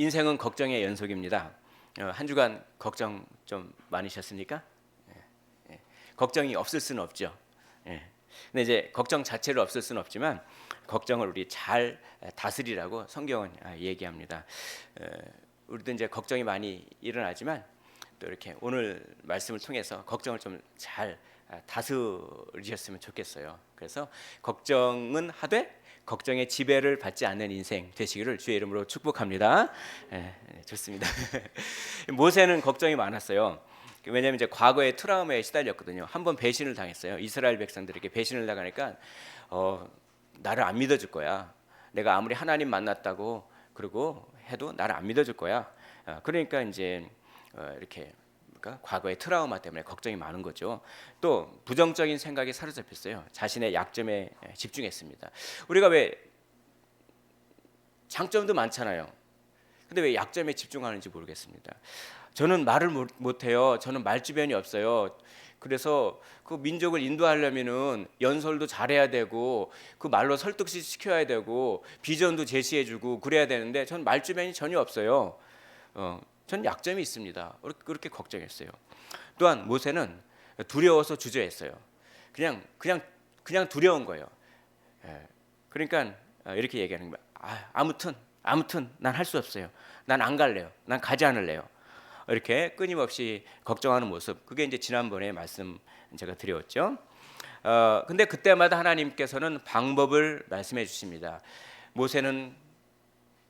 인생은 걱정의 연속입니다. 한 주간 걱정 좀 많으셨습니까? 걱정이 없을 수는 없죠. 근데 이제 걱정 자체를 없을 수는 없지만 걱정을 우리 잘 다스리라고 성경은 얘기합니다. 우리도 이제 걱정이 많이 일어나지만 또 이렇게 오늘 말씀을 통해서 걱정을 좀 잘 다스리셨으면 좋겠어요. 그래서 걱정은 하되 걱정의 지배를 받지 않는 인생 되시기를 주의 이름으로 축복합니다. 좋습니다. 모세는 걱정이 많았어요. 왜냐하면 이제 과거의 트라우마에 시달렸거든요. 한번 배신을 당했어요. 이스라엘 백성들에게 배신을 당하니까 나를 안 믿어줄 거야. 내가 아무리 하나님 만났다고 그러고 해도 나를 안 믿어줄 거야. 그러니까 이제 이렇게 과거의 트라우마 때문에 걱정이 많은 거죠. 또 부정적인 생각에 사로잡혔어요. 자신의 약점에 집중했습니다. 우리가 왜 장점도 많잖아요. 근데 왜 약점에 집중하는지 모르겠습니다. 저는 말을 못해요. 저는 말주변이 없어요. 그래서 그 민족을 인도하려면은 연설도 잘해야 되고 그 말로 설득시켜야 되고 비전도 제시해주고 그래야 되는데 전 말주변이 전혀 없어요. 전 약점이 있습니다. 그렇게 걱정했어요. 또한 모세는 두려워서 주저했어요. 그냥 두려운 거예요. 그러니까 이렇게 얘기하는 거예요. 아무튼 난 할 수 없어요. 난 안 갈래요. 난 가지 않을래요. 이렇게 끊임없이 걱정하는 모습. 그게 이제 지난번에 말씀 제가 드렸죠. 근데 그때마다 하나님께서는 방법을 말씀해 주십니다. 모세는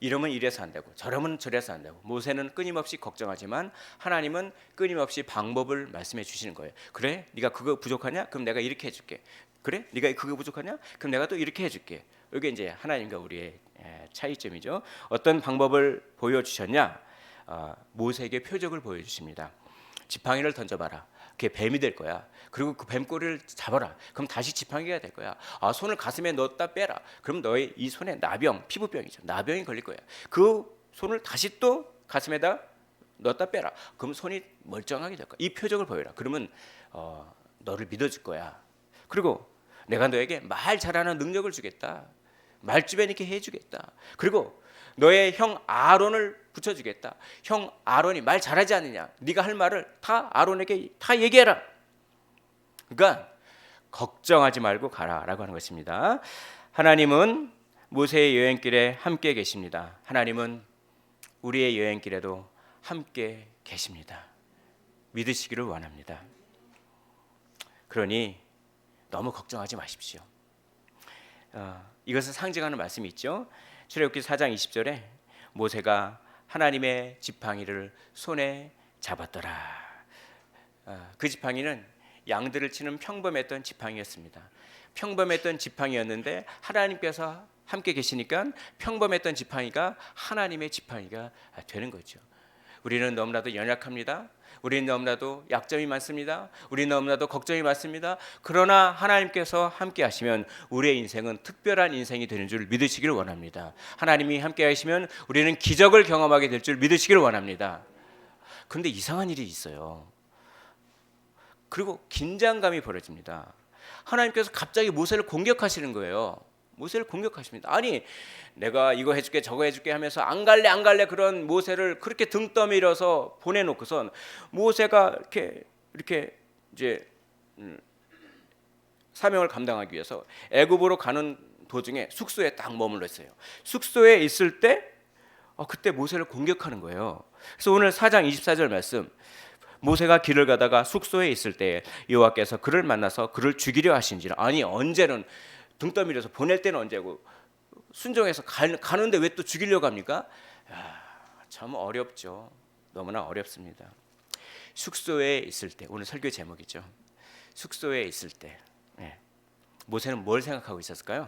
이러면 이래서 안 되고 저러면 저래서 안 되고 모세는 끊임없이 걱정하지만 하나님은 끊임없이 방법을 말씀해 주시는 거예요. 그래? 네가 그거 부족하냐? 그럼 내가 이렇게 해줄게. 그래? 네가 그거 부족하냐? 그럼 내가 또 이렇게 해줄게. 이게 이제 하나님과 우리의 차이점이죠. 어떤 방법을 보여주셨냐? 모세에게 표적을 보여주십니다. 지팡이를 던져봐라. 그게 뱀이 될 거야. 그리고 그 뱀꼬리를 잡아라. 그럼 다시 지팡이가 될 거야. 손을 가슴에 넣었다 빼라. 그럼 너의 이 손에 나병, 피부병이죠. 나병이 걸릴 거야. 그 손을 다시 또 가슴에다 넣었다 빼라. 그럼 손이 멀쩡하게 될 거야. 이 표적을 보여라. 그러면 너를 믿어줄 거야. 그리고 내가 너에게 말 잘하는 능력을 주겠다. 말주변 있게 해주겠다. 그리고 너의 형 아론을 붙여주겠다. 형 아론이 말 잘하지 않느냐? 네가 할 말을 다 아론에게 다 얘기해라. 그러니까 걱정하지 말고 가라라고 하는 것입니다. 하나님은 모세의 여행길에 함께 계십니다. 하나님은 우리의 여행길에도 함께 계십니다. 믿으시기를 원합니다. 그러니 너무 걱정하지 마십시오. 이것을 상징하는 말씀이 있죠. 출애굽기 4장 20절에 모세가 하나님의 지팡이를 손에 잡았더라. 그 지팡이는 양들을 치는 평범했던 지팡이였습니다. 평범했던 지팡이였는데 하나님께서 함께 계시니까 평범했던 지팡이가 하나님의 지팡이가 되는 거죠. 우리는 너무나도 연약합니다. 우리는 너무나도 약점이 많습니다. 우리는 너무나도 걱정이 많습니다. 그러나 하나님께서 함께 하시면 우리의 인생은 특별한 인생이 되는 줄 믿으시기를 원합니다. 하나님이 함께 하시면 우리는 기적을 경험하게 될 줄 믿으시기를 원합니다. 그런데 이상한 일이 있어요. 그리고 긴장감이 벌어집니다. 하나님께서 갑자기 모세를 공격하시는 거예요. 모세를 공격하십니다. 아니 내가 이거 해줄게 저거 해줄게 하면서 안 갈래 그런 모세를 그렇게 등 떠밀어서 보내놓고선 모세가 이렇게 이제 사명을 감당하기 위해서 애굽으로 가는 도중에 숙소에 딱 머물러 있어요. 숙소에 있을 때 그때 모세를 공격하는 거예요. 그래서 오늘 4장 24절 말씀, 모세가 길을 가다가 숙소에 있을 때 여호와께서 그를 만나서 그를 죽이려 하신지라. 아니 언제는 등 떠밀어서 보낼 때는 언제고 순종해서 가는데 왜 또 죽이려고 합니까? 참 어렵죠. 너무나 어렵습니다. 숙소에 있을 때, 오늘 설교 제목이죠. 숙소에 있을 때 모세는 뭘 생각하고 있었을까요?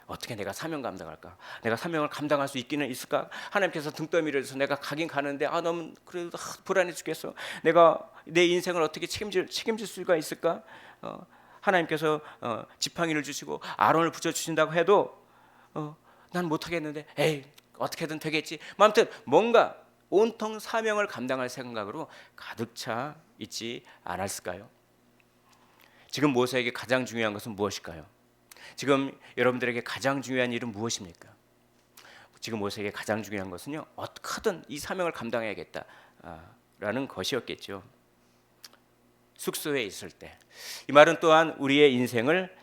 어떻게 내가 사명 감당할까? 내가 사명을 감당할 수 있기는 있을까? 하나님께서 등 떠밀어서 내가 가긴 가는데 너무 그래도 불안해 죽겠어. 내가 내 인생을 어떻게 책임질 수가 있을까? 하나님께서 지팡이를 주시고 아론을 붙여주신다고 해도 난 못하겠는데 어떻게든 되겠지. 아무튼 뭔가 온통 사명을 감당할 생각으로 가득 차 있지 않았을까요? 지금 모세에게 가장 중요한 것은 무엇일까요? 지금 여러분들에게 가장 중요한 일은 무엇입니까? 지금 모세에게 가장 중요한 것은요, 어떻게든 이 사명을 감당해야겠다라는 것이었겠죠. 숙소에 있을 때. 이 말은 또한 우리의 인생을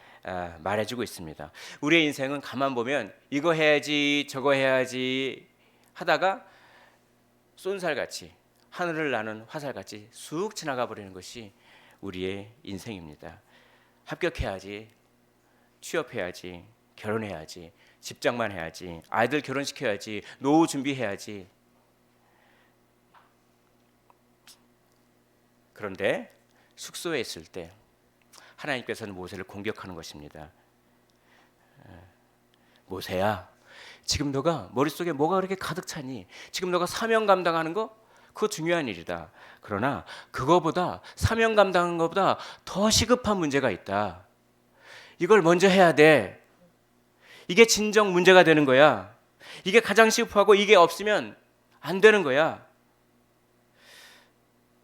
말해주고 있습니다. 우리의 인생은 가만 보면 이거 해야지 저거 해야지 하다가 쏜살같이 하늘을 나는 화살같이 쑥 지나가 버리는 것이 우리의 인생입니다. 합격해야지, 취업해야지, 결혼해야지, 집장만 해야지, 아이들 결혼시켜야지, 노후 준비해야지. 그런데 숙소에 있을 때 하나님께서는 모세를 공격하는 것입니다. 모세야, 지금 너가 머릿속에 뭐가 그렇게 가득 차니? 지금 너가 사명 감당하는 거? 그거 중요한 일이다. 그러나 그거보다 사명 감당하는 것보다 더 시급한 문제가 있다. 이걸 먼저 해야 돼. 이게 진정 문제가 되는 거야. 이게 가장 시급하고 이게 없으면 안 되는 거야.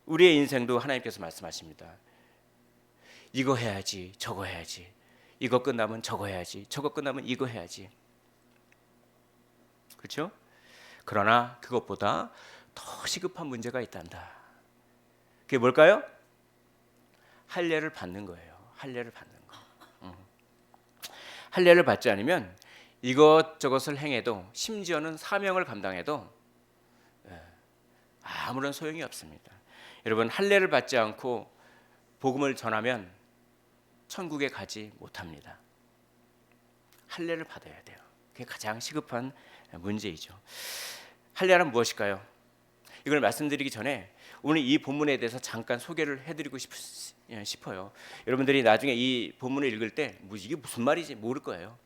우리의 인생도 하나님께서 말씀하십니다. 이거 해야지, 저거 해야지. 이거 끝나면 저거 해야지. 저거 끝나면 이거 해야지. 그렇죠? 그러나 그것보다 더 시급한 문제가 있단다. 그게 뭘까요? 할례를 받는 거예요. 할례를 받는 거. 할례를 받지 않으면 이것저것을 행해도, 심지어는 사명을 감당해도 아무런 소용이 없습니다. 여러분, 할례를 받지 않고 복음을 전하면 천국에 가지 못합니다. 할례를 받아야 돼요. 그게 가장 시급한 문제이죠. 할례란 무엇일까요? 이걸 말씀드리기 전에 오늘 이 본문에 대해서 잠깐 소개를 해드리고 싶어요. 여러분들이 나중에 이 본문을 읽을 때 이게 무슨 말이지 모를 거예요.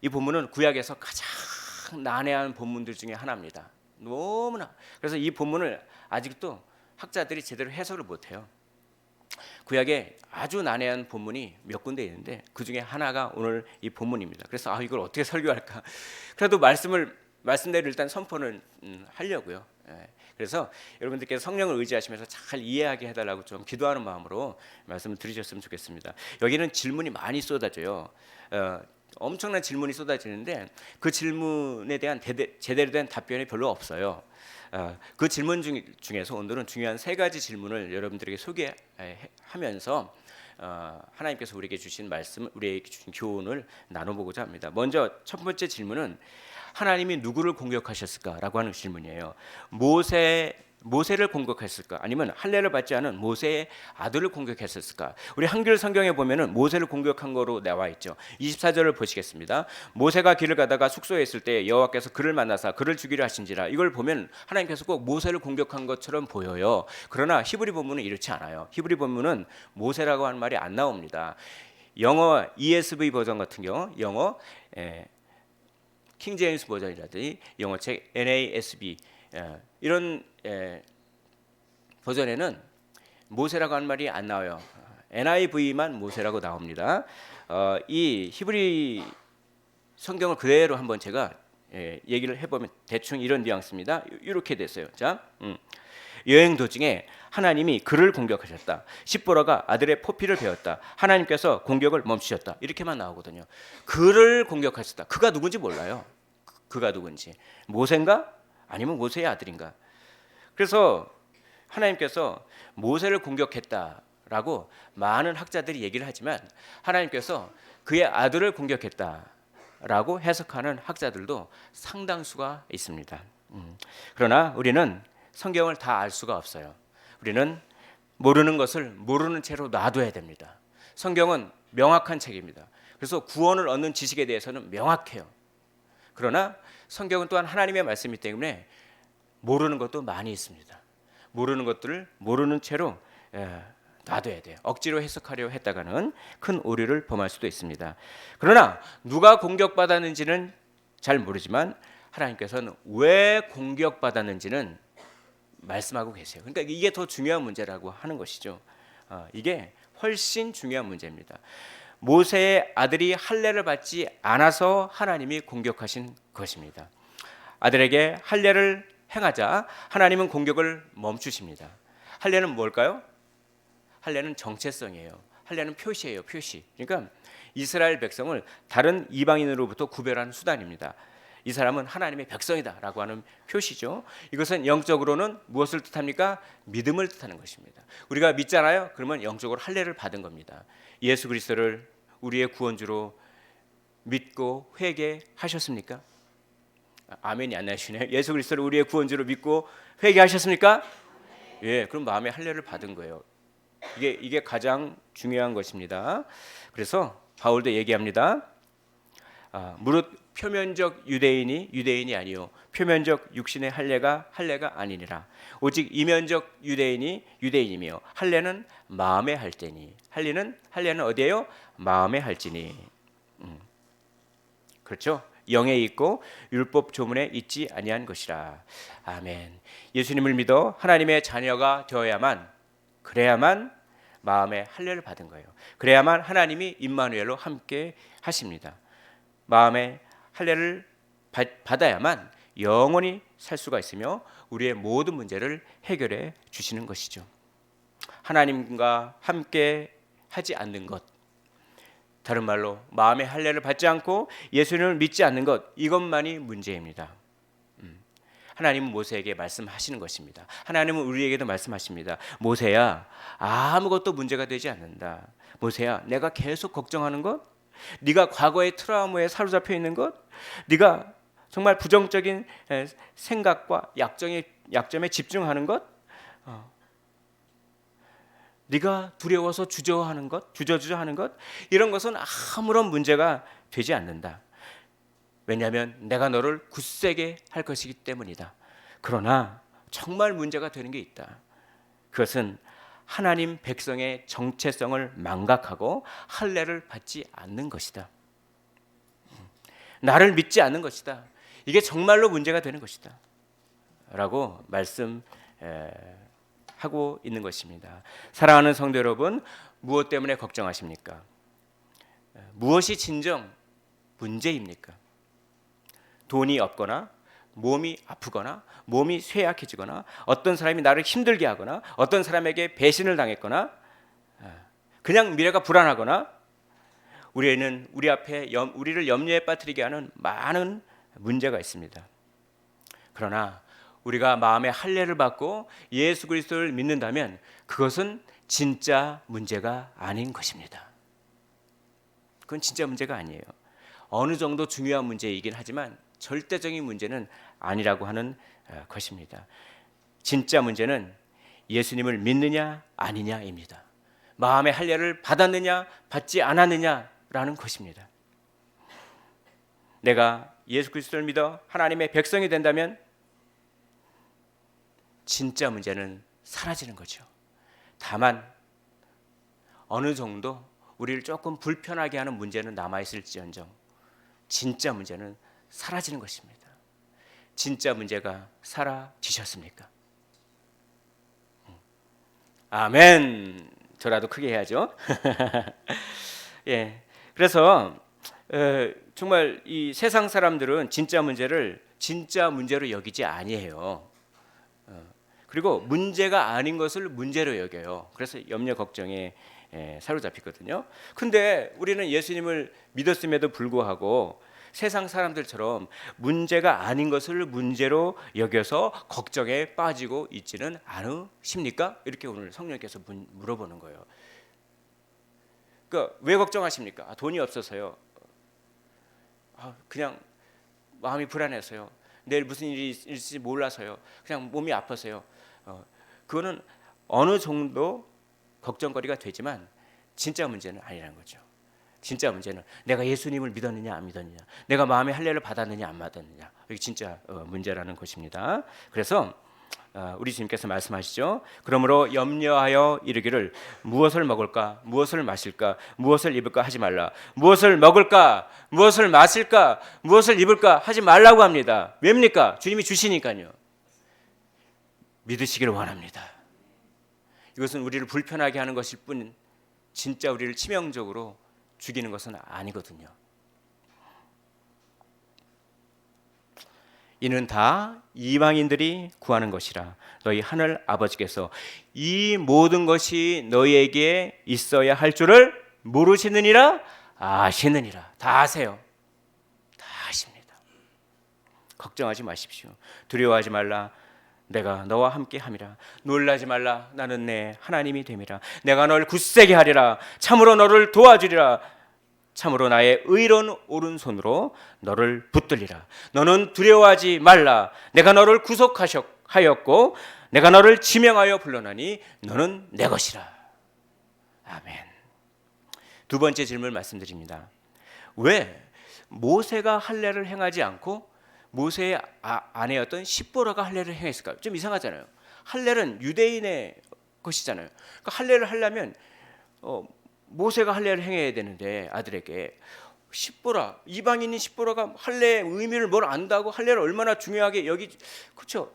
이 본문은 구약에서 가장 난해한 본문들 중에 하나입니다. 너무나. 그래서 이 본문을 아직도 학자들이 제대로 해석을 못해요. 구약에 아주 난해한 본문이 몇 군데 있는데 그 중에 하나가 오늘 이 본문입니다. 그래서 이걸 어떻게 설교할까? 그래도 말씀대로 일단 선포는 하려고요. 그래서 여러분들께서 성령을 의지하시면서 잘 이해하게 해달라고 좀 기도하는 마음으로 말씀을 드리셨으면 좋겠습니다. 여기는 질문이 많이 쏟아져요. 엄청난 질문이 쏟아지는데 그 질문에 대한 제대로 된 답변이 별로 없어요. 그 질문 중에서 오늘은 중요한 세 가지 질문을 여러분들에게 소개하면서 하나님께서 우리에게 주신 말씀, 우리에게 주신 교훈을 나눠보고자 합니다. 먼저 첫 번째 질문은 하나님이 누구를 공격하셨을까라고 하는 질문이에요. 모세를 공격했을까? 아니면 할례를 받지 않은 모세의 아들을 공격했을까? 우리 한글 성경에 보면은 모세를 공격한 거로 나와 있죠. 24절을 보시겠습니다. 모세가 길을 가다가 숙소에 있을 때 여호와께서 그를 만나사 그를 죽이려 하신지라. 이걸 보면 하나님께서 꼭 모세를 공격한 것처럼 보여요. 그러나 히브리 본문은 이렇지 않아요. 히브리 본문은 모세라고 하는 말이 안 나옵니다. 영어 ESV 버전 같은 경우, 영어 킹 제임스 버전이라든지 영어책 NASB 이런 버전에는 모세라고 하는 말이 안 나와요. NIV만 모세라고 나옵니다. 이 히브리 성경을 그대로 한번 제가 얘기를 해보면 대충 이런 뉘앙스입니다. 이렇게 됐어요. 자, 여행 도중에 하나님이 그를 공격하셨다. 십보라가 아들의 포피를 베었다. 하나님께서 공격을 멈추셨다. 이렇게만 나오거든요. 그를 공격하셨다. 그가 누군지 몰라요. 그가 누군지. 모세인가? 아니면 모세의 아들인가? 그래서 하나님께서 모세를 공격했다라고 많은 학자들이 얘기를 하지만 하나님께서 그의 아들을 공격했다라고 해석하는 학자들도 상당수가 있습니다. 그러나 우리는 성경을 다 알 수가 없어요. 우리는 모르는 것을 모르는 채로 놔둬야 됩니다. 성경은 명확한 책입니다. 그래서 구원을 얻는 지식에 대해서는 명확해요. 그러나 성경은 또한 하나님의 말씀이기 때문에 모르는 것도 많이 있습니다. 모르는 것들을 모르는 채로 놔둬야 돼요. 억지로 해석하려 했다가는 큰 오류를 범할 수도 있습니다. 그러나 누가 공격받았는지는 잘 모르지만 하나님께서는 왜 공격받았는지는 말씀하고 계세요. 그러니까 이게 더 중요한 문제라고 하는 것이죠. 이게 훨씬 중요한 문제입니다. 모세의 아들이 할례를 받지 않아서 하나님이 공격하신 것입니다. 아들에게 할례를 행하자 하나님은 공격을 멈추십니다. 할례는 뭘까요? 할례는 정체성이에요. 할례는 표시예요. 표시. 그러니까 이스라엘 백성을 다른 이방인으로부터 구별하는 수단입니다. 이 사람은 하나님의 백성이다라고 하는 표시죠. 이것은 영적으로는 무엇을 뜻합니까? 믿음을 뜻하는 것입니다. 우리가 믿잖아요. 그러면 영적으로 할례를 받은 겁니다. 예수 그리스도를 우리의 구원주로 믿고 회개하셨습니까? 아멘이 안 나시네요. 예수 그리스도를 우리의 구원주로 믿고 회개하셨습니까? 예, 그럼 마음의 할례를 받은 거예요. 이게 가장 중요한 것입니다. 그래서 바울도 얘기합니다. 무릇 표면적 유대인이 아니요 표면적 육신의 할례가 아니니라. 오직 이면적 유대인이 유대인이며 할례는 마음에 할지니. 할례는 어디에요? 마음에 할지니. 그렇죠? 영에 있고 율법 조문에 있지 아니한 것이라. 아멘. 예수님을 믿어 하나님의 자녀가 되어야만, 그래야만 마음의 할례를 받은 거예요. 그래야만 하나님이 임마누엘로 함께 하십니다. 마음의 할례를 받아야만 영원히 살 수가 있으며 우리의 모든 문제를 해결해 주시는 것이죠. 하나님과 함께 하지 않는 것, 다른 말로 마음의 할례를 받지 않고 예수님을 믿지 않는 것, 이것만이 문제입니다. 하나님은 모세에게 말씀하시는 것입니다. 하나님은 우리에게도 말씀하십니다. 모세야, 아무것도 문제가 되지 않는다. 모세야, 내가 계속 걱정하는 것, 네가 과거의 트라우마에 사로잡혀 있는 것, 네가 정말 부정적인 생각과 약점에 집중하는 것, 네가 두려워서 주저하는 것, 주저하는 것, 이런 것은 아무런 문제가 되지 않는다. 왜냐하면 내가 너를 굳세게 할 것이기 때문이다. 그러나 정말 문제가 되는 게 있다. 그것은 하나님 백성의 정체성을 망각하고 할례를 받지 않는 것이다. 나를 믿지 않는 것이다. 이게 정말로 문제가 되는 것이다. 라고 말씀하고 있는 것입니다. 사랑하는 성도 여러분, 무엇 때문에 걱정하십니까? 무엇이 진정 문제입니까? 돈이 없거나 몸이 아프거나 몸이 쇠약해지거나 어떤 사람이 나를 힘들게 하거나 어떤 사람에게 배신을 당했거나 그냥 미래가 불안하거나 우리는 우리 앞에 우리를 염려에 빠뜨리게 하는 많은 문제가 있습니다. 그러나 우리가 마음의 할례를 받고 예수 그리스도를 믿는다면 그것은 진짜 문제가 아닌 것입니다. 그건 진짜 문제가 아니에요. 어느 정도 중요한 문제이긴 하지만 절대적인 문제는 아니라고 하는 것입니다. 진짜 문제는 예수님을 믿느냐 아니냐입니다. 마음의 할례를 받았느냐 받지 않았느냐라는 것입니다. 내가 예수 그리스도를 믿어 하나님의 백성이 된다면 진짜 문제는 사라지는 거죠. 다만 어느 정도 우리를 조금 불편하게 하는 문제는 남아있을지언정 진짜 문제는 사라지는 것입니다. 진짜 문제가 사라지셨습니까? 아멘. 저라도 크게 해야죠. 예. 그래서 정말 이 세상 사람들은 진짜 문제를 진짜 문제로 여기지 아니해요. 그리고 문제가 아닌 것을 문제로 여겨요. 그래서 염려 걱정에 사로잡히거든요. 근데 우리는 예수님을 믿었음에도 불구하고 세상 사람들처럼 문제가 아닌 것을 문제로 여겨서 걱정에 빠지고 있지는 않으십니까? 이렇게 오늘 성령께서 물어보는 거예요. 그러니까 왜 걱정하십니까? 돈이 없어서요. 그냥 마음이 불안해서요. 내일 무슨 일이 있을지 몰라서요. 그냥 몸이 아파서요. 그거는 어느 정도 걱정거리가 되지만 진짜 문제는 아니라는 거죠. 진짜 문제는 내가 예수님을 믿었느냐 안 믿었느냐, 내가 마음의 할례를 받았느냐 안 받았느냐, 이게 진짜 문제라는 것입니다. 그래서 우리 주님께서 말씀하시죠. 그러므로 염려하여 이르기를 무엇을 먹을까, 무엇을 마실까, 무엇을 입을까 하지 말라. 무엇을 먹을까, 무엇을 마실까, 무엇을 입을까 하지 말라고 합니다. 왜입니까? 주님이 주시니까요. 믿으시기를 원합니다. 이것은 우리를 불편하게 하는 것일 뿐 진짜 우리를 치명적으로 죽이는 것은 아니거든요. 이는 다 이방인들이 구하는 것이라 너희 하늘 아버지께서 이 모든 것이 너희에게 있어야 할 줄을 모르시느니라 아시느니라. 다 아세요. 다 아십니다. 걱정하지 마십시오. 두려워하지 말라. 내가 너와 함께 함이라. 놀라지 말라. 나는 내 하나님이 됨이라. 내가 널 굳세게 하리라. 참으로 너를 도와주리라. 참으로 나의 의로운 오른손으로 너를 붙들리라. 너는 두려워하지 말라. 내가 너를 구속하였고 내가 너를 지명하여 불러나니 너는 내 것이라. 아멘. 두 번째 질문을 말씀드립니다. 왜 모세가 할례를 행하지 않고 모세의 아내였던 십보라가 할례를 행했을까요? 좀 이상하잖아요. 할례는 유대인의 것이잖아요. 그러니까 할례를 하려면 모세가 할례를 행해야 되는데 아들에게 십보라, 이방인인 십보라가 할례의 의미를 뭘 안다고 할례를 얼마나 중요하게 여기, 그렇죠?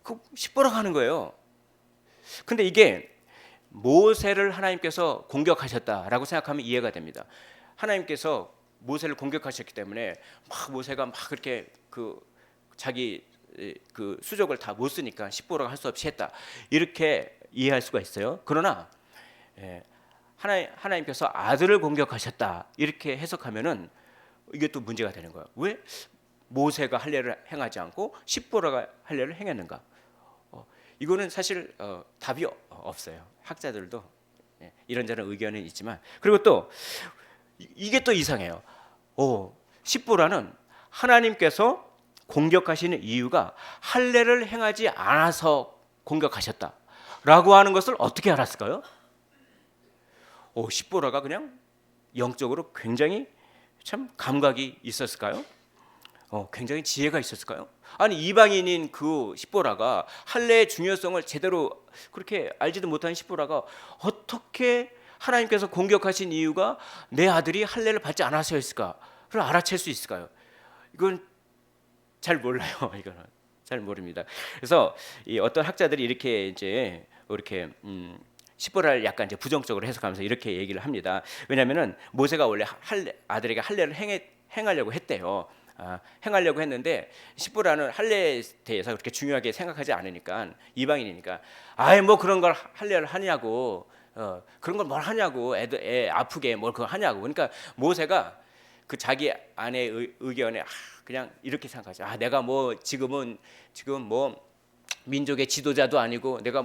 그 십보라가 하는 거예요. 근데 이게 모세를 하나님께서 공격하셨다라고 생각하면 이해가 됩니다. 하나님께서 모세를 공격하셨기 때문에 막 모세가 막 그렇게 그 자기 그 수족을 다 못 쓰니까 십보라가 할 수 없이 했다, 이렇게 이해할 수가 있어요. 그러나 하나님께서 아들을 공격하셨다 이렇게 해석하면은 이게 또 문제가 되는 거예요. 왜 모세가 할례를 행하지 않고 십보라가 할례를 행했는가? 이거는 사실 답이 없어요. 학자들도 이런저런 의견은 있지만, 그리고 또 이게 또 이상해요. 십보라는 하나님께서 공격하시는 이유가 할례를 행하지 않아서 공격하셨다라고 하는 것을 어떻게 알았을까요? 십보라가 그냥 영적으로 굉장히 참 감각이 있었을까요? 굉장히 지혜가 있었을까요? 아니, 이방인인 그 십보라가 할례의 중요성을 제대로 그렇게 알지도 못한 십보라가 어떻게 하나님께서 공격하신 이유가 내 아들이 할례를 받지 않아서였을까를 알아챌 수 있을까요? 이건 잘 몰라요. 이거는 잘 모릅니다. 그래서 어떤 학자들이 이렇게 십보라를 약간 이제 부정적으로 해석하면서 이렇게 얘기를 합니다. 왜냐하면은 모세가 원래 아들에게 할례를 행하려고 했대요. 행하려고 했는데 십보라는 할례에 대해서 그렇게 중요하게 생각하지 않으니까, 이방인이니까 뭐 그런 걸 할례를 하냐고, 그런 걸 뭘 하냐고, 애 아프게 뭘 그걸 하냐고. 그러니까 모세가 그 자기 아내의 의견에 그냥 이렇게 생각하죠. 내가 지금 민족의 지도자도 아니고 내가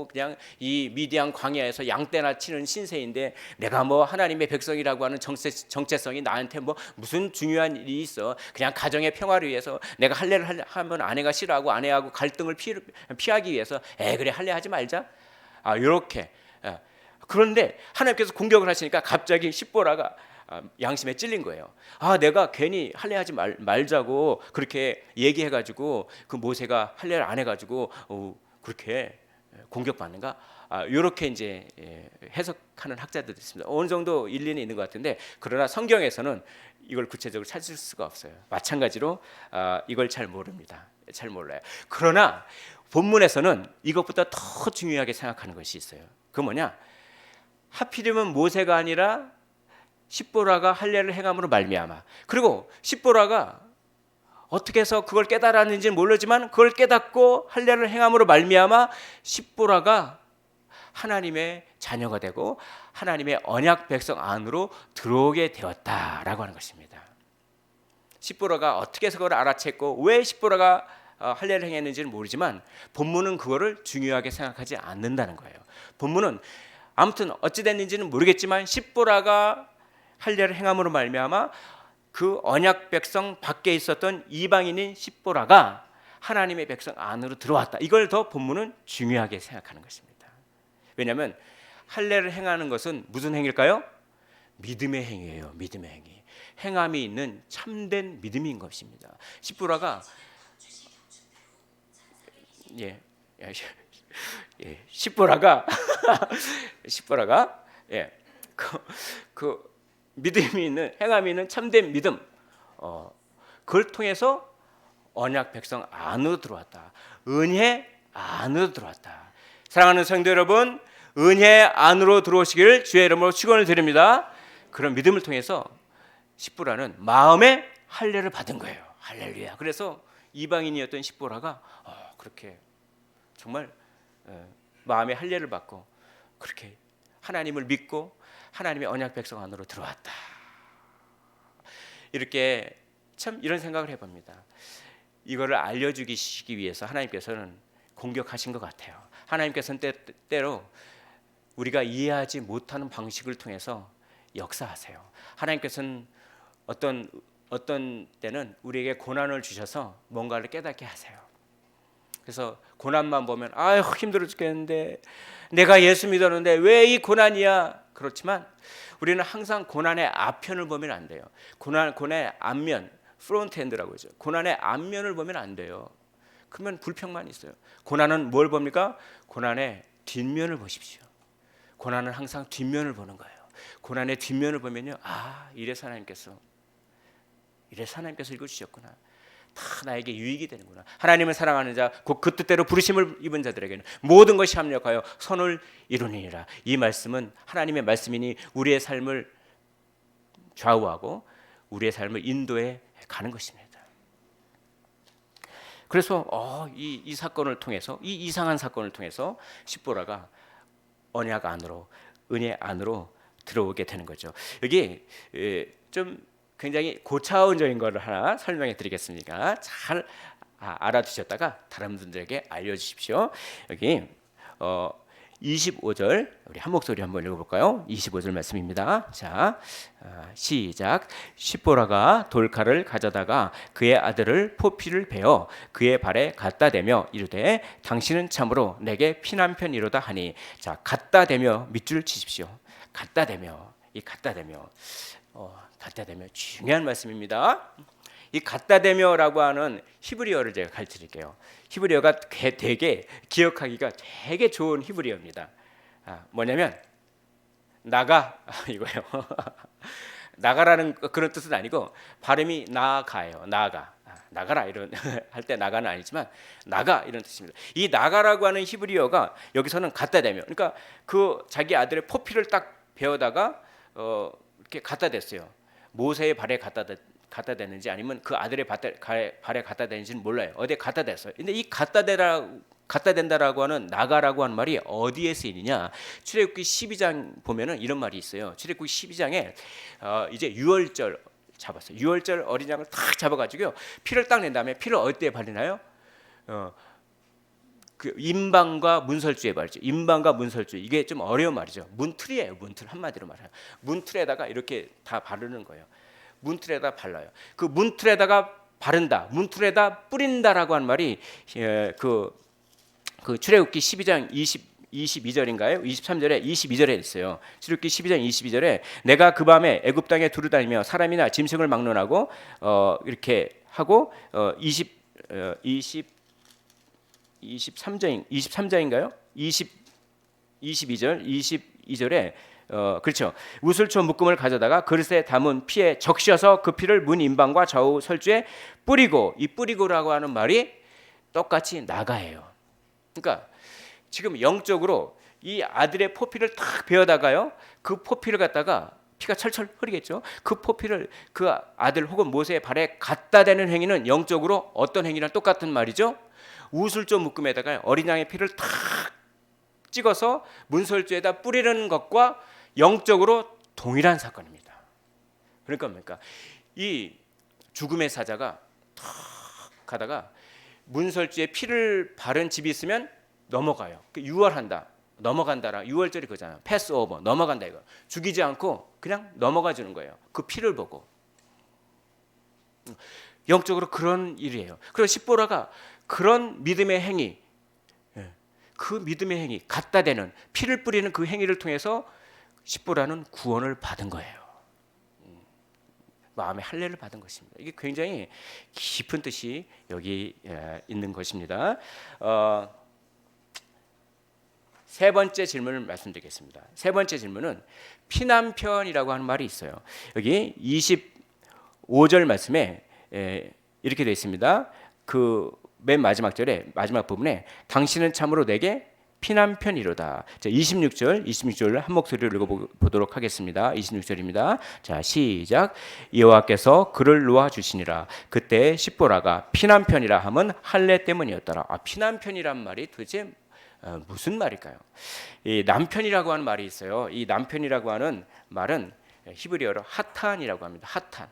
그냥 이 미디안 광야에서 양떼나 치는 신세인데 내가 하나님의 백성이라고 하는 정체성이 나한테 무슨 중요한 일이 있어? 그냥 가정의 평화를 위해서 내가 할례를 하면 아내가 싫어하고 아내하고 갈등을 피하기 위해서 그래 할례하지 말자. 이렇게. 그런데 하나님께서 공격을 하시니까 갑자기 십보라가 양심에 찔린 거예요. 내가 괜히 할례하지 말자고 그렇게 얘기해가지고 그 모세가 할례를 안 해가지고 그렇게 공격받는가? 이렇게 이제 해석하는 학자들도 있습니다. 어느 정도 일리는 있는 것 같은데, 그러나 성경에서는 이걸 구체적으로 찾을 수가 없어요. 마찬가지로 이걸 잘 모릅니다. 잘 몰라요. 그러나 본문에서는 이것보다 더 중요하게 생각하는 것이 있어요. 그 뭐냐? 하필이면 모세가 아니라 십보라가 할례를 행함으로 말미암아, 그리고 십보라가 어떻게 해서 그걸 깨달았는지는 모르지만 그걸 깨닫고 할례를 행함으로 말미암아 십보라가 하나님의 자녀가 되고 하나님의 언약 백성 안으로 들어오게 되었다라고 하는 것입니다. 십보라가 어떻게 해서 그걸 알아챘고 왜 십보라가 할례를 행했는지는 모르지만 본문은 그거를 중요하게 생각하지 않는다는 거예요. 본문은 아무튼 어찌 됐는지는 모르겠지만 십보라가 할례를 행함으로 말미암아 그 언약 백성 밖에 있었던 이방인인 십보라가 하나님의 백성 안으로 들어왔다. 이걸 더 본문은 중요하게 생각하는 것입니다. 왜냐하면 할례를 행하는 것은 무슨 행일까요? 믿음의 행위예요. 믿음의 행위. 행함이 있는 참된 믿음인 것입니다. 십보라가 십보라가 그 믿음이 있는, 행함이 있는 참된 믿음, 그걸 통해서 언약 백성 안으로 들어왔다. 은혜 안으로 들어왔다. 사랑하는 성도 여러분, 은혜 안으로 들어오시기를 주의 이름으로 축원을 드립니다. 그런 믿음을 통해서 십보라는 마음의 할례를 받은 거예요. 할렐루야. 그래서 이방인이었던 십보라가 그렇게 정말 마음의 할례를 받고 그렇게 하나님을 믿고 하나님의 언약 백성 안으로 들어왔다. 이렇게 참 이런 생각을 해봅니다. 이거를 알려주시기 위해서 하나님께서는 공격하신 것 같아요. 하나님께서는 때로 우리가 이해하지 못하는 방식을 통해서 역사하세요. 하나님께서는 어떤 때는 우리에게 고난을 주셔서 뭔가를 깨닫게 하세요. 그래서 고난만 보면 아유 힘들어 죽겠는데 내가 예수 믿었는데 왜 이 고난이야. 그렇지만 우리는 항상 고난의 앞편을 보면 안 돼요. 고난의 앞면, 프론트엔드라고 하죠. 고난의 앞면을 보면 안 돼요. 그러면 불평만 있어요. 고난은 뭘 봅니까? 고난의 뒷면을 보십시오. 고난은 항상 뒷면을 보는 거예요. 고난의 뒷면을 보면요, 아 이래서 하나님께서 읽어주셨구나. 다 나에게 유익이 되는구나. 하나님을 사랑하는 자, 곧 그 뜻대로 부르심을 입은 자들에게는 모든 것이 합력하여 선을 이루니라. 이 말씀은 하나님의 말씀이니 우리의 삶을 좌우하고 우리의 삶을 인도해 가는 것입니다. 그래서 이 사건을 통해서, 이 이상한 사건을 통해서 십보라가 언약 안으로, 은혜 안으로 들어오게 되는 거죠. 여기 좀 굉장히 고차원적인 것을 하나 설명해 드리겠습니다. 잘 알아두셨다가 다른 분들에게 알려주십시오. 여기 25절 우리 한 목소리 한번 읽어볼까요? 25절 말씀입니다. 자, 시작. 십보라가 돌칼을 가져다가 그의 아들을 포피를 베어 그의 발에 갖다 대며 이르되 당신은 참으로 내게 피난편이로다 하니, 자, 갖다 대며 밑줄 치십시오. 갖다 대며, 이 갖다 대며, 갖다 대며 중요한 말씀입니다. 이 갖다 대며라고 하는 히브리어를 제가 가르쳐드릴게요. 히브리어가 되게 기억하기가 되게 좋은 히브리어입니다. 뭐냐면 나가 이거예요. 나가라는 그런 뜻은 아니고 발음이 나가예요. 나가라 이런 할 때 나가는 아니지만 나가 이런 뜻입니다. 이 나가라고 하는 히브리어가 여기서는 갖다 대며, 그러니까 그 자기 아들의 포피를 딱 베어다가 이렇게 갖다 댔어요. 모세의 발에 갖다 대는지 아니면 그 아들의 발에 갖다 대는지는 몰라요. 어디에 갖다 댔어요. 근데 이 갖다 된다라고 하는 나가라고 하는 말이 어디에 쓰이느냐? 출애굽기 12장 보면은 이런 말이 있어요. 출애굽기 12장에 이제 유월절 잡았어요. 유월절 어린 양을 딱 잡아가지고요, 피를 딱 낸 다음에 피를 어디에 바르나요? 그 임방과 문설주에 바르죠. 임방과 문설주, 이게 좀 어려운 말이죠. 문틀이에요. 문틀, 한마디로 말해요. 문틀에다가 이렇게 다 바르는 거예요. 문틀에다 발라요. 그 문틀에다가 바른다, 문틀에다 뿌린다라고 하는 말이 그 출애굽기 12장 22절인가요? 23절에 22절에 있어요. 출애굽기 12장 22절에 내가 그 밤에 애굽 땅에 두루다니며 사람이나 짐승을 막론하고 이렇게 하고 23장인가요? 22절에 그렇죠. 우슬초 묶음을 가져다가 그릇에 담은 피에 적셔서 그 피를 문 임방과 좌우 설주에 뿌리고, 이 뿌리고라고 하는 말이 똑같이 나가예요. 그러니까 지금 영적으로 이 아들의 포피를 탁 베어다가요, 그 포피를 갖다가 피가 철철 흐르겠죠. 그 포피를 그 아들 혹은 모세의 발에 갖다 대는 행위는 영적으로 어떤 행위랑 똑같은 말이죠. 우슬조 묶음에다가 어린 양의 피를 탁 찍어서 문설주에다 뿌리는 것과 영적으로 동일한 사건입니다. 그러니까 이 죽음의 사자가 탁 가다가 문설주에 피를 바른 집이 있으면 넘어가요. 유월한다, 넘어간다라, 유월절이 그거잖아요. 패스오버, 넘어간다, 이거 죽이지 않고 그냥 넘어가 주는 거예요. 그 피를 보고. 영적으로 그런 일이에요. 그래서 십보라가 그런 믿음의 행위, 그 믿음의 행위, 갖다 대는, 피를 뿌리는 그 행위를 통해서 십보라는 구원을 받은 거예요. 마음의 할례를 받은 것입니다. 이게 굉장히 깊은 뜻이 여기 있는 것입니다. 세 번째 질문을 말씀드리겠습니다. 세 번째 질문은 피난편이라고 하는 말이 있어요. 여기 25절 말씀에 이렇게 되어 있습니다. 그 맨 마지막 절에, 마지막 부분에 당신은 참으로 내게 피난편이로다. 자, 26절 한 목소리로 읽어보도록 하겠습니다. 26절입니다. 자, 시작. 여호와께서 그를 놓아 주시니라. 그때 십보라가 피난편이라 함은 할례 때문이었더라. 피난편이란 말이 도대체 무슨 말일까요? 이 남편이라고 하는 말이 있어요. 이 남편이라고 하는 말은 히브리어로 하탄이라고 합니다. 하탄.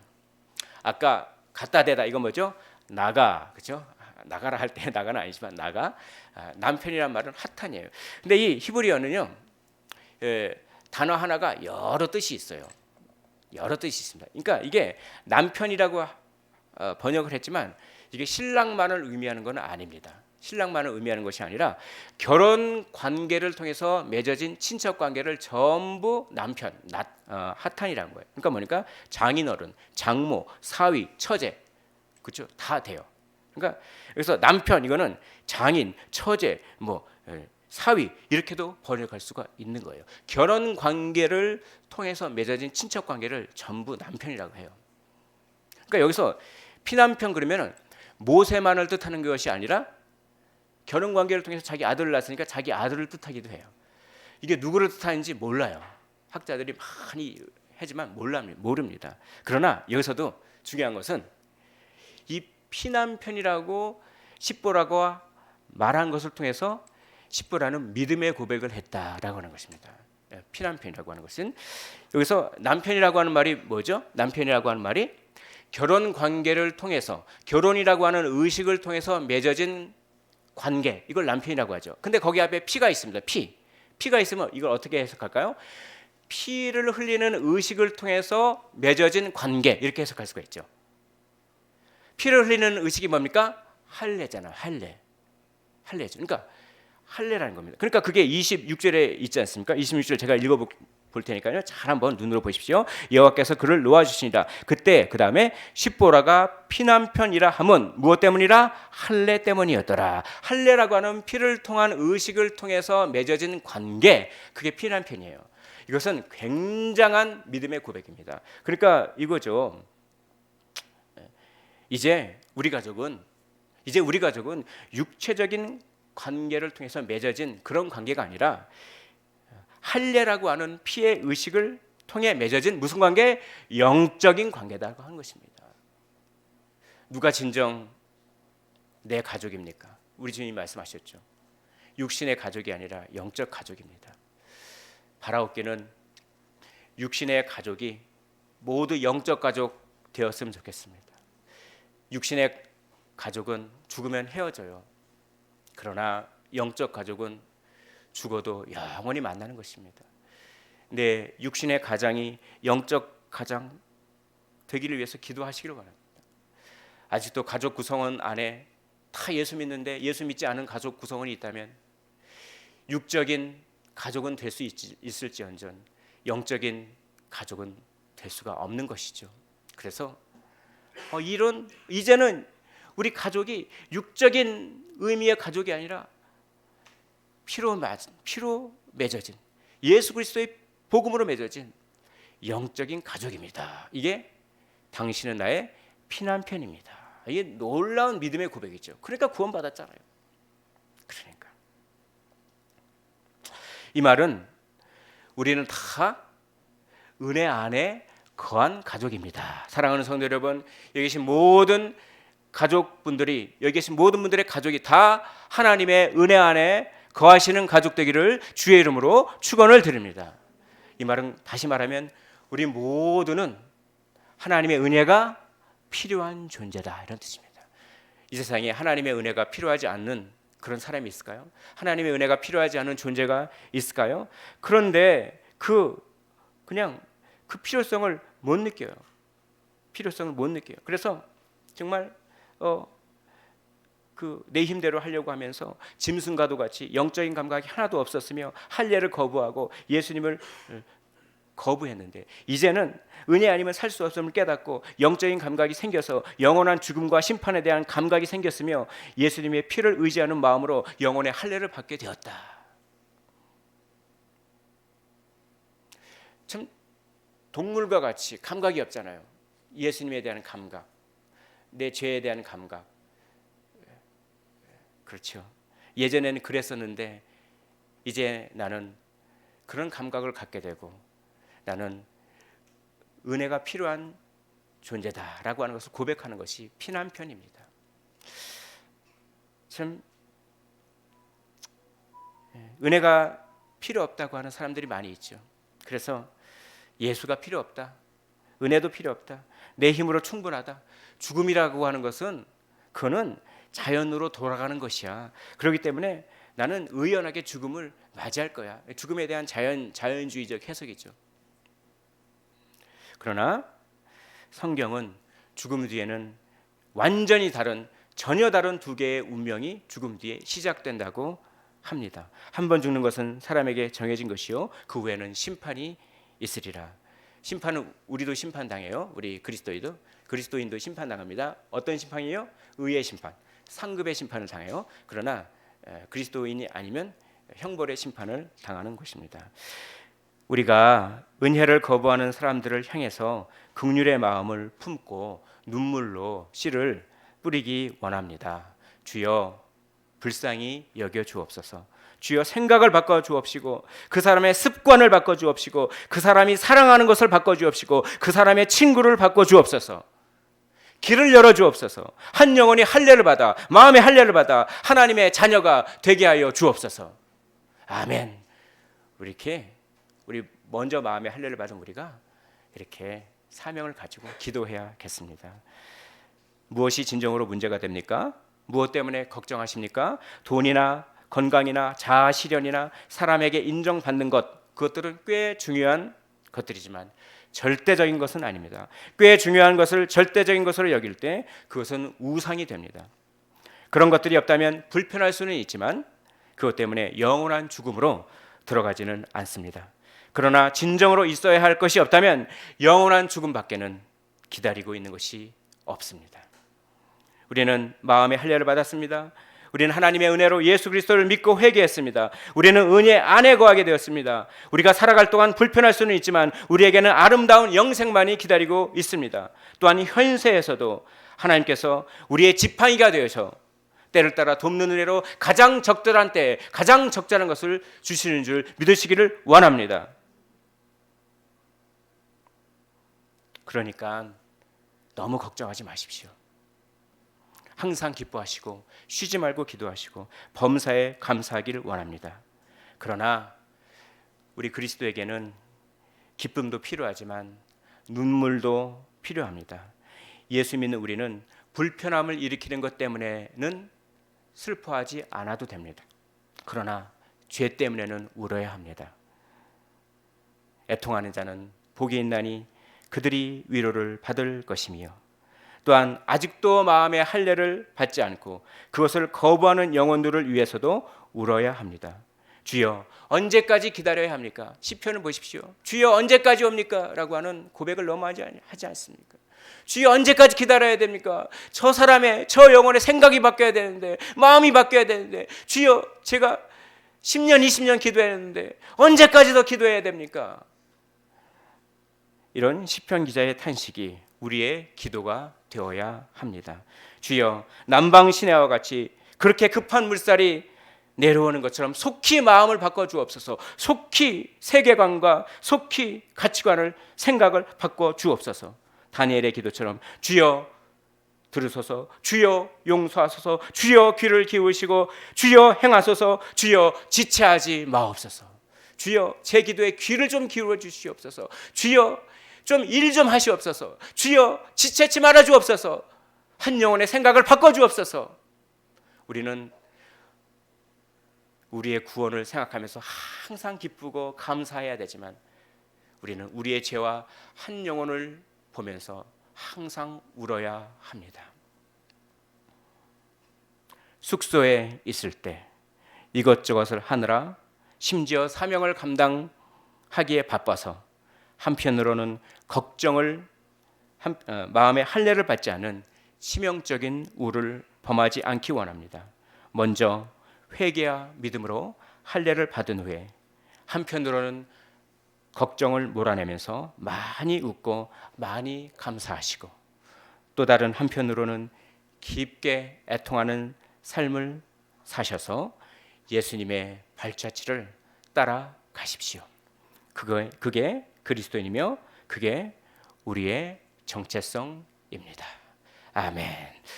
아까 갖다 대다 이건 뭐죠? 나가, 그렇죠? 나가라 할 때 나가는 아니지만 나가. 남편이란 말은 하탄이에요. 근데 이 히브리어는요, 단어 하나가 여러 뜻이 있어요. 여러 뜻이 있습니다. 그러니까 이게 남편이라고 번역을 했지만 이게 신랑만을 의미하는 건 아닙니다. 신랑만을 의미하는 것이 아니라 결혼 관계를 통해서 맺어진 친척 관계를 전부 남편, 하탄이라는 거예요. 그러니까 뭐니까 장인어른, 장모, 사위, 처제, 그렇죠? 다 돼요. 그러니까 그래서 남편 이거는 장인, 처제, 사위 이렇게도 번역할 수가 있는 거예요. 결혼 관계를 통해서 맺어진 친척 관계를 전부 남편이라고 해요. 그러니까 여기서 피남편 그러면은 모세만을 뜻하는 것이 아니라 결혼 관계를 통해서 자기 아들을 낳았으니까 자기 아들을 뜻하기도 해요. 이게 누구를 뜻하는지 몰라요. 학자들이 많이 하지만 모릅니다. 그러나 여기서도 중요한 것은 이 피남편이라고 십보라고 말한 것을 통해서 십보라는 믿음의 고백을 했다라고 하는 것입니다. 피남편이라고 하는 것은 여기서 남편이라고 하는 말이 뭐죠? 남편이라고 하는 말이 결혼 관계를 통해서 결혼이라고 하는 의식을 통해서 맺어진 관계, 이걸 남편이라고 하죠. 근데 거기 앞에 피가 있습니다. 피가 있으면 이걸 어떻게 해석할까요? 피를 흘리는 의식을 통해서 맺어진 관계, 이렇게 해석할 수가 있죠. 피를 흘리는 의식이 뭡니까? 할례잖아요. 할례죠. 그러니까 할례라는 겁니다. 그러니까 그게 26절에 있지 않습니까? 26절 제가 읽어볼 테니까요. 잘 한번 눈으로 보십시오. 여호와께서 그를 놓아주시니라. 그때 그 다음에 십보라가 피남편이라 함은 무엇 때문이라? 할례 때문이었더라. 할례라고 하는 피를 통한 의식을 통해서 맺어진 관계, 그게 피남편이에요. 이것은 굉장한 믿음의 고백입니다. 그러니까 이거죠. 이제 우리 가족은 육체적인 관계를 통해서 맺어진 그런 관계가 아니라 할례라고 하는 피의 의식을 통해 맺어진 무슨 관계? 영적인 관계다고 하는 것입니다. 누가 진정 내 가족입니까? 우리 주님이 말씀하셨죠. 육신의 가족이 아니라 영적 가족입니다. 바라옵기는 육신의 가족이 모두 영적 가족 되었으면 좋겠습니다. 육신의 가족은 죽으면 헤어져요. 그러나 영적 가족은 죽어도 영원히 만나는 것입니다. 내 육신의 가장이 영적 가장 되기를 위해서 기도하시기를 바랍니다. 아직도 가족 구성원 안에 다 예수 믿는데 예수 믿지 않은 가족 구성원이 있다면 육적인 가족은 될 수 있을지언정 영적인 가족은 될 수가 없는 것이죠. 그래서 이제는 우리 가족이 육적인 의미의 가족이 아니라 피로 맺어진 예수 그리스도의 복음으로 맺어진 영적인 가족입니다. 이게 당신은 나의 피남편입니다. 이게 놀라운 믿음의 고백이죠. 그러니까 구원받았잖아요. 그러니까 이 말은 우리는 다 은혜 안에 거한 가족입니다. 사랑하는 성도 여러분, 여기 계신 모든 가족분들이, 여기 계신 모든 분들의 가족이 다 하나님의 은혜 안에 거하시는 가족 되기를 주의 이름으로 축원을 드립니다. 이 말은 다시 말하면 우리 모두는 하나님의 은혜가 필요한 존재다, 이런 뜻입니다. 이 세상에 하나님의 은혜가 필요하지 않는 그런 사람이 있을까요? 하나님의 은혜가 필요하지 않은 존재가 있을까요? 그런데 그냥 그 필요성을 못 느껴요. 그래서 정말 내 힘대로 하려고 하면서 짐승과도 같이 영적인 감각이 하나도 없었으며 할례를 거부하고 예수님을 거부했는데 이제는 은혜 아니면 살 수 없음을 깨닫고 영적인 감각이 생겨서 영원한 죽음과 심판에 대한 감각이 생겼으며 예수님의 피를 의지하는 마음으로 영혼의 할례를 받게 되었다. 참 동물과 같이 감각이 없잖아요. 예수님에 대한 감각, 내 죄에 대한 감각. 그렇죠. 예전에는 그랬었는데 이제 나는 그런 감각을 갖게 되고 나는 은혜가 필요한 존재다라고 하는 것을 고백하는 것이 피남편입니다. 참 은혜가 필요 없다고 하는 사람들이 많이 있죠. 그래서 예수가 필요 없다. 은혜도 필요 없다. 내 힘으로 충분하다. 죽음이라고 하는 것은 그거는 자연으로 돌아가는 것이야. 그렇기 때문에 나는 의연하게 죽음을 맞이할 거야. 죽음에 대한 자연주의적 해석이죠. 그러나 성경은 죽음 뒤에는 완전히 다른, 전혀 다른 두 개의 운명이 죽음 뒤에 시작된다고 합니다. 한 번 죽는 것은 사람에게 정해진 것이요, 그 후에는 심판이 있으리라. 심판은 우리도 심판당해요. 우리 그리스도인도 심판당합니다. 어떤 심판이요? 의의 심판, 상급의 심판을 당해요. 그러나 그리스도인이 아니면 형벌의 심판을 당하는 것입니다. 우리가 은혜를 거부하는 사람들을 향해서 긍휼의 마음을 품고 눈물로 씨를 뿌리기 원합니다. 주여 불쌍히 여겨 주옵소서. 주여 생각을 바꿔 주옵시고, 그 사람의 습관을 바꿔 주옵시고, 그 사람이 사랑하는 것을 바꿔 주옵시고, 그 사람의 친구를 바꿔 주옵소서. 길을 열어 주옵소서. 한 영혼이 할례를 받아, 마음의 할례를 받아 하나님의 자녀가 되게 하여 주옵소서. 아멘. 우리 먼저 마음의 할례를 받은 우리가 이렇게 사명을 가지고 기도해야겠습니다. 무엇이 진정으로 문제가 됩니까? 무엇 때문에 걱정하십니까? 돈이나 건강이나 자아 실현이나 사람에게 인정받는 것, 그것들은 꽤 중요한 것들이지만 절대적인 것은 아닙니다. 꽤 중요한 것을 절대적인 것으로 여길 때 그것은 우상이 됩니다. 그런 것들이 없다면 불편할 수는 있지만 그것 때문에 영원한 죽음으로 들어가지는 않습니다. 그러나 진정으로 있어야 할 것이 없다면 영원한 죽음 밖에는 기다리고 있는 것이 없습니다. 우리는 마음의 할례를 받았습니다. 우리는 하나님의 은혜로 예수 그리스도를 믿고 회개했습니다. 우리는 은혜 안에 거하게 되었습니다. 우리가 살아갈 동안 불편할 수는 있지만 우리에게는 아름다운 영생만이 기다리고 있습니다. 또한 현세에서도 하나님께서 우리의 지팡이가 되어서 때를 따라 돕는 은혜로 가장 적절한 때에 가장 적절한 것을 주시는 줄 믿으시기를 원합니다. 그러니까 너무 걱정하지 마십시오. 항상 기뻐하시고 쉬지 말고 기도하시고 범사에 감사하기를 원합니다. 그러나 우리 그리스도에게는 기쁨도 필요하지만 눈물도 필요합니다. 예수 믿는 우리는 불편함을 일으키는 것 때문에는 슬퍼하지 않아도 됩니다. 그러나 죄 때문에는 울어야 합니다. 애통하는 자는 복이 있나니 그들이 위로를 받을 것이며, 또한 아직도 마음의 할례를 받지 않고 그것을 거부하는 영혼들을 위해서도 울어야 합니다. 주여 언제까지 기다려야 합니까? 시편을 보십시오. 주여 언제까지 옵니까? 라고 하는 고백을 너무 하지 않습니까? 주여 언제까지 기다려야 됩니까? 저 영혼의 생각이 바뀌어야 되는데, 마음이 바뀌어야 되는데, 주여 제가 10년 20년 기도했는데 언제까지 더 기도해야 됩니까? 이런 시편 기자의 탄식이 우리의 기도가 되어야 합니다. 주여 남방 시내와 같이 그렇게 급한 물살이 내려오는 것처럼 속히 마음을 바꿔 주옵소서. 속히 세계관과 속히 가치관을, 생각을 바꿔 주옵소서. 다니엘의 기도처럼 주여 들으소서, 주여 용서하소서, 주여 귀를 기울이시고 주여 행하소서, 주여 지체하지 마옵소서. 주여 제 기도에 귀를 좀 기울여 주시옵소서. 주여 좀 일 좀 하시옵소서. 주여 지체치 말아 주옵소서. 한 영혼의 생각을 바꿔 주옵소서. 우리는 우리의 구원을 생각하면서 항상 기쁘고 감사해야 되지만 우리는 우리의 죄와 한 영혼을 보면서 항상 울어야 합니다. 숙소에 있을 때 이것저것을 하느라 심지어 사명을 감당하기에 바빠서 한편으로는 마음의 할례를 받지 않은 치명적인 우를 범하지 않기 원합니다. 먼저 회개와 믿음으로 할례를 받은 후에 한편으로는 걱정을 몰아내면서 많이 웃고 많이 감사하시고, 또 다른 한편으로는 깊게 애통하는 삶을 사셔서 예수님의 발자취를 따라가십시오. 그게 그리스도인이며 그게 우리의 정체성입니다. 아멘.